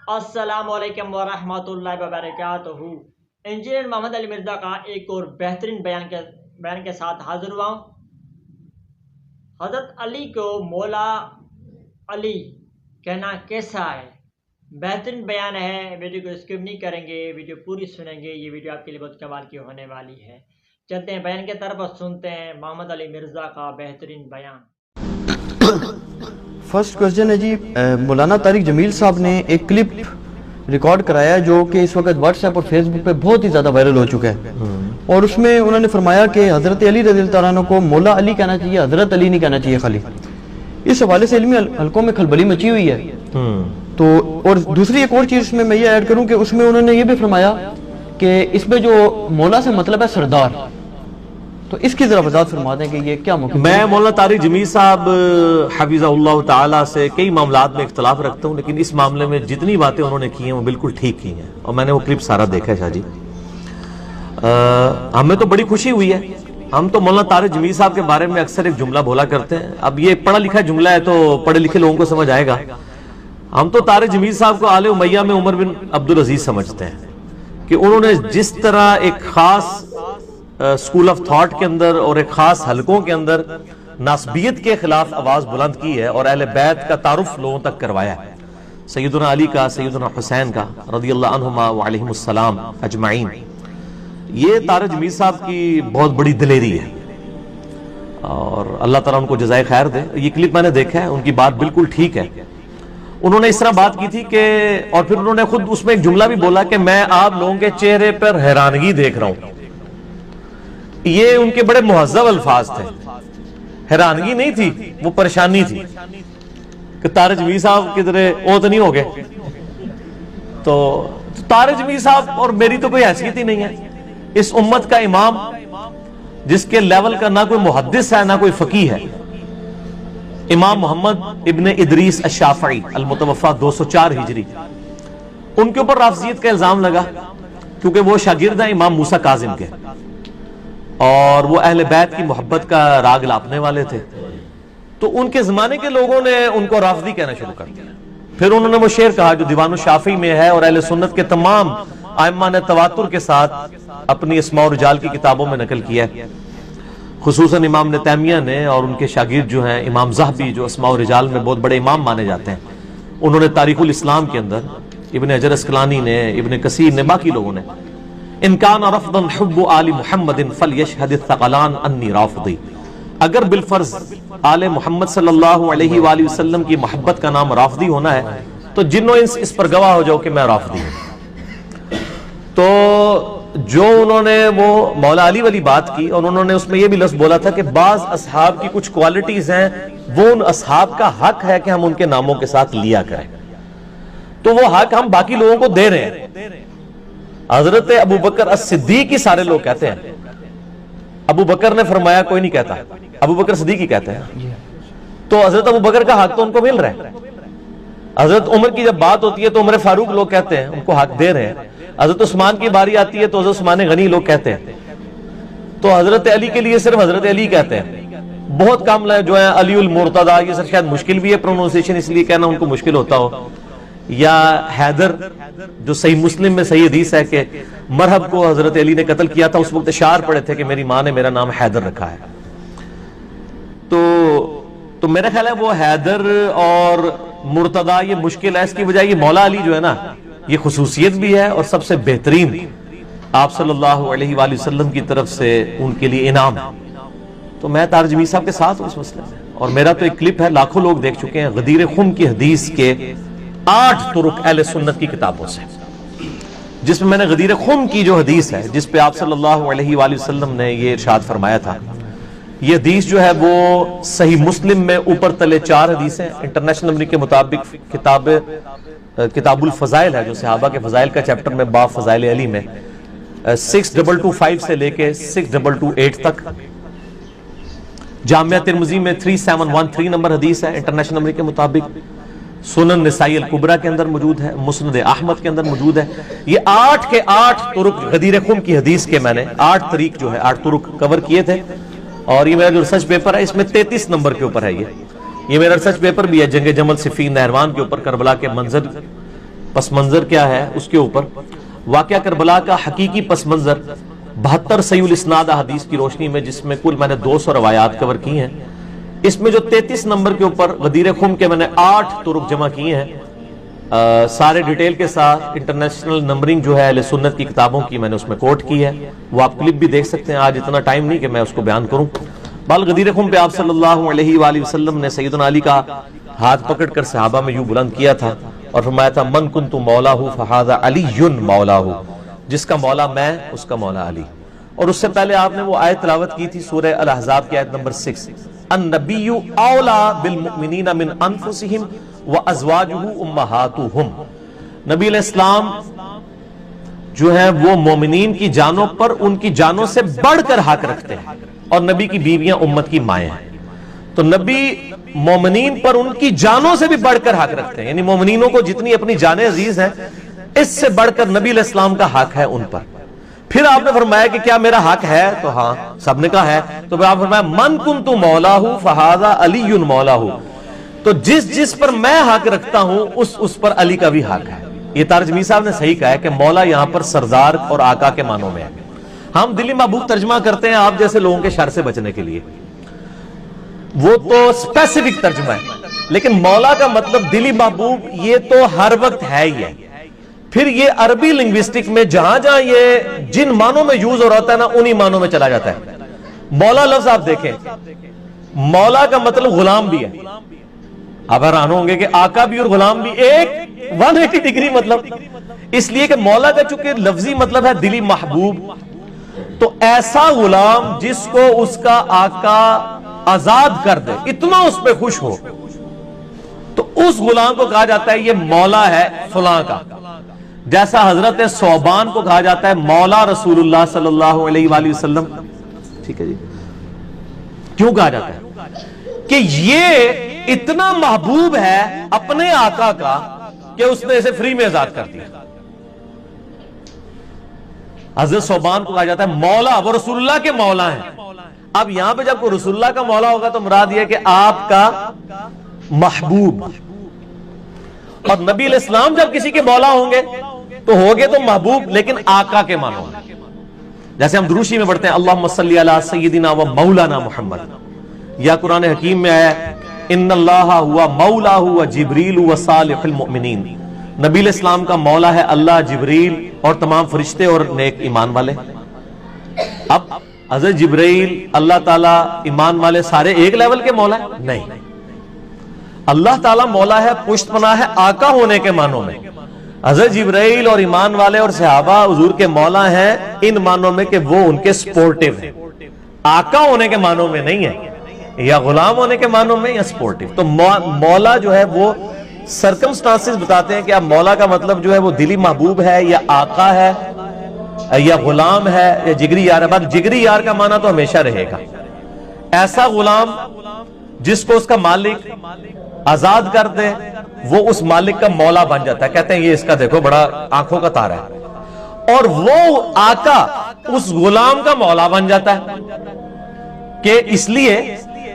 السلام علیکم ورحمۃ اللہ وبرکاتہ۔ انجینئر محمد علی مرزا کا ایک اور بہترین بیان کے ساتھ حاضر ہوا ہوں۔ حضرت علی کو مولا علی کہنا کیسا ہے؟ بہترین بیان ہے، ویڈیو کو اسکپ نہیں کریں گے، ویڈیو پوری سنیں گے، یہ ویڈیو آپ کے لیے بہت کمال کی ہونے والی ہے۔ چلتے ہیں بیان کی طرف اور سنتے ہیں محمد علی مرزا کا بہترین بیان۔ فرسٹ کوسچن ہے جی، مولانا طارق جمیل صاحب نے ایک کلپ ریکارڈ کرایا ہے جو کہ اس وقت واٹس ایپ اور فیس بک پہ بہت ہی زیادہ وائرل ہو چکا ہے، اور اس میں انہوں نے فرمایا کہ حضرت علی رضی اللہ عنہ کو مولا علی کہنا چاہیے، حضرت علی نہیں کہنا چاہیے خالی۔ اس حوالے سے علمی حلقوں میں کھلبلی مچی ہوئی ہے۔ تو اور دوسری ایک اور چیز اس میں یہ ایڈ کروں کہ اس میں انہوں نے یہ بھی فرمایا کہ اس میں جو مولا سے مطلب ہے سردار، تو اس کی ذرا وضاحت فرما دیں کہ یہ کیا ممکن؟ میں مولانا طارق جمیل صاحب حفظہ اللہ تعالیٰ سے کئی معاملات میں اختلاف رکھتا ہوں، لیکن اس معاملے میں جتنی باتیں انہوں نے کی ہیں وہ بالکل ٹھیک کی ہیں، اور میں نے وہ کلپ سارا دیکھا ہے۔ شاہ جی، ہمیں تو بڑی خوشی ہوئی ہے۔ ہم تو مولانا طارق جمیل صاحب کے بارے میں اکثر ایک جملہ بولا کرتے ہیں، اب یہ پڑھا لکھا جملہ ہے تو پڑھے لکھے لوگوں کو سمجھ آئے گا۔ ہم تو طارق جمیل صاحب کو آل امیہ میں عمر بن عبدالعزیز سمجھتے ہیں کہ انہوں نے جس طرح ایک خاص اسکول آف تھاٹ کے اندر اور ایک خاص حلقوں کے اندر ناسبیت کے خلاف آواز بلند کی ہے اور اہل بیت کا تعارف لوگوں تک کروایا ہے، سیدنا علی کا، سیدنا حسین کا رضی اللہ عنہما وعلیہم السلام اجمعین، یہ طارق جمیل صاحب کی بہت بڑی دلیری ہے، اور اللہ تعالیٰ ان کو جزائے خیر دے۔ یہ کلپ میں نے دیکھا ہے، ان کی بات بالکل ٹھیک ہے۔ انہوں نے اس طرح بات کی تھی کہ، اور پھر انہوں نے خود اس میں ایک جملہ بھی بولا کہ میں آپ لوگوں کے چہرے پر حیرانگی دیکھ رہا ہوں۔ یہ ان کے بڑے مہذب الفاظ تھے، حیرانگی نہیں تھی، وہ پریشانی تھی کہ طارق جمیل صاحب کدھر اوت نہیں ہو گئے۔ تو طارق جمیل صاحب اور میری تو کوئی حیثیت ہی نہیں ہے، اس امت کا امام جس کے لیول کا نہ کوئی محدث ہے نہ کوئی فقیہ ہے، امام محمد ابن ادریس الشافعی المتوفی 204 ہجری، ان کے اوپر رافضیت کا الزام لگا کیونکہ وہ شاگرد ہیں امام موسیٰ کاظم کے، اور وہ اہل بیت کی محبت کا راگ لاپنے والے تھے، تو ان کے زمانے کے لوگوں نے ان کو رافضی کہنا شروع کر دیا۔ پھر انہوں نے وہ شعر کہا جو دیوان الشافعی میں ہے اور اہل سنت کے تمام ائمہ نے تواتر کے ساتھ اپنی اسماء و رجال کی کتابوں میں نقل کیا ہے، خصوصاً امام ابن تیمیہ نے، اور ان کے شاگرد جو ہیں امام ذہبی جو اسماء و رجال میں بہت بڑے امام مانے جاتے ہیں، انہوں نے تاریخ الاسلام کے اندر، ابن حجر اسقلانی نے، ابن کثیر نے، باقی لوگوں نے، ان کان رفضا حب آل محمد فلیشہد الثقلان انی رافضی، اگر بالفرض آل محمد صلی اللہ علیہ وآلہ وسلم کی محبت کا نام رافضی ہونا ہے تو جنو انس اس پر گواہ ہو جاؤ کہ میں رافضی ہوں۔ تو جو انہوں نے وہ مولا علی والی بات کی، اور انہوں نے اس میں یہ بھی لفظ بولا تھا کہ بعض اصحاب کی کچھ کوالٹیز ہیں وہ ان اصحاب کا حق ہے کہ ہم ان کے ناموں کے ساتھ لیا کریں، تو وہ حق ہم باقی لوگوں کو دے رہے ہیں۔ حضرت ابو بکر الصدیق کی سارے لوگ کہتے ہیں، ابو بکر نے فرمایا کوئی نہیں کہتا، ابو بکر صدیق ہی کہتے ہیں، تو حضرت ابو بکر کا حق تو ان کو مل رہا ہے۔ حضرت عمر کی جب بات ہوتی ہے تو عمر فاروق لوگ کہتے ہیں ان کو حق دے رہے ہیں، حضرت عثمان کی باری آتی ہے تو حضرت عثمان غنی لوگ کہتے ہیں، تو حضرت علی کے لیے صرف حضرت علی کہتے ہیں۔ بہت کام جو ہے علی المرتضی، یہ سر شاید مشکل بھی ہے پروننسیشن، اس لیے کہنا ان کو مشکل ہوتا ہو، یا حیدر جو صحیح مسلم میں صحیح حدیث ہے کہ مرحب کو حضرت علی نے قتل کیا تھا، اس وقت اشعار پڑے تھے کہ میری ماں نے میرا نام حیدر رکھا ہے، تو میرا خیال ہے وہ حیدر اور مرتضی یہ مشکل ہے، اس کی وجہ یہ مولا علی جو ہے نا، یہ خصوصیت بھی ہے اور سب سے بہترین آپ صلی اللہ علیہ وآلہ وسلم کی طرف سے ان کے لیے انعام ہے۔ تو میں طارق جمیل صاحب کے ساتھ ہوں اس مسئلے میں، اور میرا تو ایک کلپ ہے لاکھوں لوگ دیکھ چکے ہیں، غدیر خم کی حدیث کے 8 طرق اہل سنت کی کتابوں سے، جس میں نے غدیر خم کی جو حدیث ہے جس پہ آپ صلی اللہ علیہ وآلہ وسلم نے یہ ارشاد فرمایا تھا، یہ حدیث جو ہے وہ صحیح مسلم میں اوپر تلے 4 حدیثیں، انٹرنیشنل نمبر کے مطابق کتاب الفضائل ہے جو صحابہ کے فضائل کا چیپٹر میں باب فضائل علی میں 6225 سے لے کے 6228 تک، جامعہ ترمذی میں 3713 نمبر حدیث ہے انٹرنیشنل نمبر کے مطابق، سنن نسائی الکبریٰ کے اندر موجود ہے، مسند احمد کے اندر موجود ہے۔ یہ 8 کے 8 طرق غدیر خم کی حدیث کے میں نے 8 طریق جو ہے 8 طرق کور کیے تھے، اور یہ میرا جو ریسرچ پیپر ہے اس میں 33 نمبر کے اوپر ہے۔ یہ میرا ریسرچ پیپر بھی ہے جنگ جمل صفین نہروان کے اوپر، کربلا کے منظر پس منظر کیا ہے اس کے اوپر واقعہ کربلا کا حقیقی پس منظر 72 صحیح الاسناد احادیث کی روشنی میں، جس میں کل میں نے 200 روایات کور کی ہیں، اس میں جو 33 نمبر کے اوپر غدیر خم کے میں نے 8 طرق جمع کیے ہیں، سارے ڈیٹیل کے ساتھ، انٹرنیشنل نمبرنگ جو ہے اہل سنت کی کتابوں کی میں نے اس میں کوٹ کی ہے، وہ آپ کلپ بھی دیکھ سکتے ہیں۔ آج اتنا ٹائم نہیں کہ میں اس کو بیان کروں۔ بال غدیر خم پہ آپ صلی اللہ علیہ وآلہ وسلم نے سیدنا علی کا ہاتھ پکڑ کر صحابہ میں یوں بلند کیا تھا اور فرمایا تھا من کنت مولاہ فہذا علی مولاہ، جس کا مولا میں اس کا مولا علی۔ اور اس سے پہلے آپ نے وہ آیت تلاوت کی تھی سورہ الاحزاب کی آیت نمبر 6، النبی اولا بالمؤمنین من انفسہم وازواجہ امہاتہم، نبی علیہ السلام جو ہے وہ مومنین کی جانوں پر ان کی جانوں سے بڑھ کر حق رکھتے ہیں، اور نبی کی بیویاں امت کی مائیں ہیں۔ تو نبی مومنین پر ان کی جانوں سے بھی بڑھ کر حق رکھتے ہیں، یعنی مومنینوں کو جتنی اپنی جانیں عزیز ہیں، اس سے بڑھ کر نبی علیہ السلام کا حق ہے ان پر۔ پھر آپ نے فرمایا کہ کیا میرا حق ہے؟ تو ہاں، سب نے کہا ہے۔ تو پھر آپ فرمایا من کنت مولاہ فہذا علی مولاہ، تو جس پر میں حق رکھتا ہوں اس پر علی کا بھی حق ہے۔ یہ ترجمی صاحب نے صحیح کہا ہے کہ مولا یہاں پر سردار اور آقا کے معنوں میں ہے۔ ہم دلی محبوب ترجمہ کرتے ہیں آپ جیسے لوگوں کے شر سے بچنے کے لیے، وہ تو اسپیسیفک ترجمہ ہے، لیکن مولا کا مطلب دلی محبوب یہ تو ہر وقت ہے ہی ہے۔ پھر یہ عربی لنگوسٹک میں جہاں جہاں یہ جن معنوں میں یوز ہو رہا ہے نا، انہی معنوں میں چلا جاتا ہے۔ مولا لفظ آپ دیکھیں، مولا کا مطلب غلام بھی ہے۔ آپ حیران ہوں گے کہ آقا بھی اور غلام بھی ایک 180 ڈگری مطلب، اس لیے کہ مولا کا چونکہ لفظی مطلب ہے دلی محبوب، تو ایسا غلام جس کو اس کا آقا آزاد کر دے، اتنا اس پہ خوش ہو، تو اس غلام کو کہا جاتا ہے یہ مولا ہے فلاں کا۔ جیسا حضرت ثوبان کو کہا جاتا ہے مولا رسول اللہ صلی اللہ علیہ وآلہ وسلم۔ ٹھیک ہے جی، کیوں کہا جاتا ہے؟ کہ یہ اتنا محبوب ہے اپنے آقا کا کہ اس نے اسے فری میں آزاد کر دیا۔ حضرت ثوبان کو کہا جاتا ہے مولا، وہ رسول اللہ کے مولا ہیں۔ اب یہاں پہ جب کوئی رسول اللہ کا مولا ہوگا تو مراد یہ کہ آپ کا محبوب، اور نبی علیہ السلام جب کسی کے مولا ہوں گے تو ہوگے تو محبوب لیکن آقا کے معنوں میں۔ جیسے ہم دروشی میں پڑھتے ہیں اللہم صلی علی سیدنا و مولانا محمد، یا قرآن حکیم میں آیا ان اللہ ہوا مولا ہوا جبریل و صالح المؤمنین، نبی علیہ السلام کا مولا ہے اللہ، جبریل اور تمام فرشتے اور نیک ایمان والے۔ اب حضرت جبریل اللہ تعالیٰ ایمان والے سارے ایک لیول کے مولا ہے؟ نہیں، اللہ تعالیٰ مولا ہے، پشت پناہ ہے آقا ہونے کے معنوں میں۔ حضرت جبرائیل اور ایمان والے اور صحابہ حضور کے مولا ہیں ان معنوں میں کہ وہ ان کے سپورٹیو ہیں، آقا ہونے کے معنوں میں نہیں ہے، یا غلام ہونے کے معنوں میں یا سپورٹیو۔ تو مولا جو ہے وہ سرکمسٹانسز بتاتے ہیں کہ اب مولا کا مطلب جو ہے وہ دلی محبوب ہے یا آقا ہے یا غلام ہے یا جگری یار ہے۔ بات جگری یار کا معنی تو ہمیشہ رہے گا، ایسا غلام جس کو اس کا مالک آزاد کر دے وہ اس مالک کا مولا بن جاتا ہے۔ کہتے ہیں یہ اس کا دیکھو بڑا آنکھوں کا تارا ہے، اور وہ آقا اس غلام کا مولا بن جاتا ہے کہ اس لیے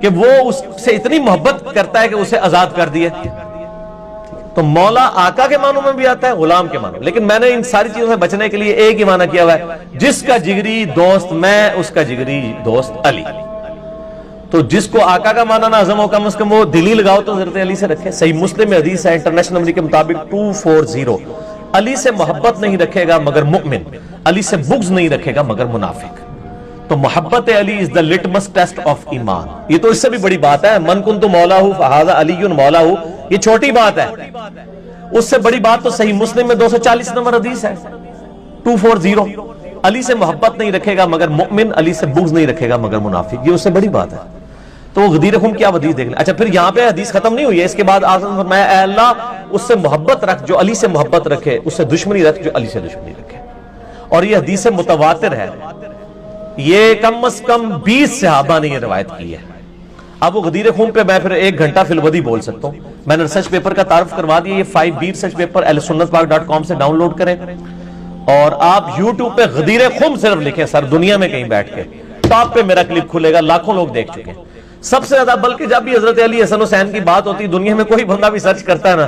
کہ وہ اس سے اتنی محبت کرتا ہے کہ اسے آزاد کر دیے۔ تو مولا آقا کے معنوں میں بھی آتا ہے، غلام کے معنوں میں، لیکن میں نے ان ساری چیزوں سے بچنے کے لیے ایک ہی معنی کیا ہوا ہے، جس کا جگری دوست میں اس کا جگری دوست علی۔ تو جس کو آقا کا معنی نہ عظم ہو کم از کم وہ دلی لگاؤ تو حضرت علی سے رکھے۔ صحیح مسلم میں حدیث ہے انٹرنیشنل نمبر کے مطابق 240، علی سے محبت نہیں رکھے گا مگر مؤمن، علی سے بغض نہیں رکھے گا مگر منافق۔ تو محبت علی از دا لٹمس ٹیسٹ آف ایمان۔ یہ تو اس سے بھی بڑی بات ہے، من کنت مولاہ فہذا علی مولاہ، یہ چھوٹی بات ہے، اس سے بڑی بات تو صحیح مسلم میں 240 نمبر حدیث ہے 240، علی سے محبت نہیں رکھے گا مگر مؤمن، علی سے بغض نہیں رکھے گا مگر منافق۔ یہ اس سے بڑی بات ہے۔ تو غدیر خم کیا حدیث دیکھ لیں۔ اچھا پھر یہاں پہ حدیث ختم نہیں ہوئی ہے، اس کے بعد آپ نے فرمایا اے اللہ اس سے محبت رکھ جو علی سے محبت رکھے، اس سے دشمنی رکھ جو علی سے دشمنی رکھے۔ اور یہ حدیث متواتر ہے، یہ کم از کم 20 صحابہ نے یہ روایت کی ہے۔ اب وہ غدیر خم پہ میں پھر 1 گھنٹہ فی الودی بول سکتا ہوں۔ میں نے ریسرچ پیپر کا تعارف کروا دیا، یہ 5B ریسرچ پیپر ahlsunnatpak.com سے ڈاؤن لوڈ کریں، اور آپ یوٹیوب پہ غدیر خم صرف لکھیں سر، دنیا میں کہیں بیٹھ کے ٹاپ پہ میرا کلپ کھلے گا، لاکھوں لوگ دیکھ چکے ہیں۔ سب سے زیادہ بلکہ جب بھی حضرت علی حسن حسین کی بات ہوتی ہے، دنیا میں کوئی بندہ بھی سرچ کرتا ہے نا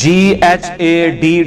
GHADEER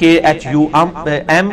KHUM,